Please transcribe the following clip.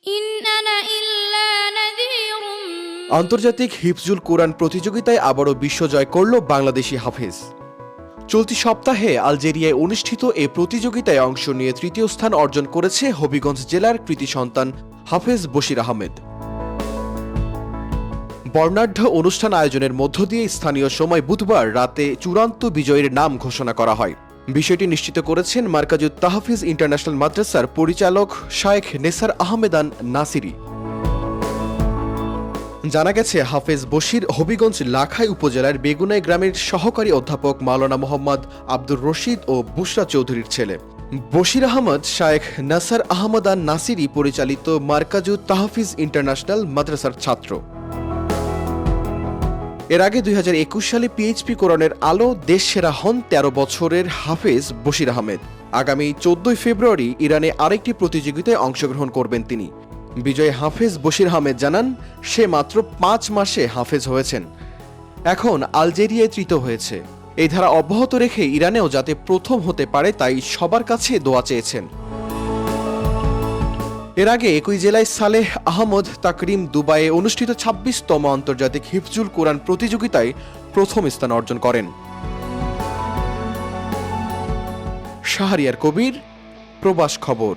In আনা ইল্লা নাযীরুম। আন্তর্জাতিক হিফজুল কোরআন প্রতিযোগিতায় আবারও বিশ্বজয় করল বাংলাদেশি হাফেজ। চলতি সপ্তাহে আলজেরিয়ায় অনুষ্ঠিত এ প্রতিযোগিতায় অংশ নিয়ে তৃতীয় স্থান অর্জন করেছে হবিগঞ্জ জেলার কৃতি সন্তান হাফেজ বশির আহমেদ। বর্ণাঢ্য অনুষ্ঠান আয়োজনের মধ্য দিয়ে স্থানীয় সময় বুধবার রাতে চূড়ান্ত বিজয়ীর নাম ঘোষণা করা হয়। বিষয়টি নিশ্চিত করেছেন মার্কাজুত তাহফিজ ইন্টারন্যাশনাল মাদ্রাসার পরিচালক শায়েখ নেসার আহমেদান নাসিরি। জানা গেছে, হাফেজ বশির হবিগঞ্জ লাখাই উপজেলার বেগুনাই গ্রামের সহকারী অধ্যাপক মাওলানা মোহাম্মদ আব্দুর রশিদ ও বুশরা চৌধুরীর ছেলে। বশির আহমদ শায়েখ নাসার আহমদান নাসিরি পরিচালিত মার্কাজুত তাহফিজ ইন্টারন্যাশনাল মাদ্রাসার ছাত্র। এর আগে 2021 সালে পিএইচপি কোরআনের আলো দেশ সেরা হন 13 বছরের হাফেজ বশির আহমেদ। আগামী 14 ফেব্রুয়ারি ইরানে আরেকটি প্রতিযোগিতায় অংশগ্রহণ করবেন তিনি। বিজয়ী হাফেজ বশির আহমেদ জানান, সে মাত্র 5 মাসে হাফেজ হয়েছেন, এখন আলজেরিয়ায় তৃতীয় হয়েছে। এই ধারা অব্যাহত রেখে ইরানেও যাতে প্রথম হতে পারে তাই সবার কাছে দোয়া চেয়েছেন। এর আগে একই জেলায় সালেহ আহমদ তাকরিম দুবাইয়ে অনুষ্ঠিত 26তম আন্তর্জাতিক হিফজুল কোরআন প্রতিযোগিতায় প্রথম স্থান অর্জন করেন। শাহরিয়ার কবির, প্রবাস খবর।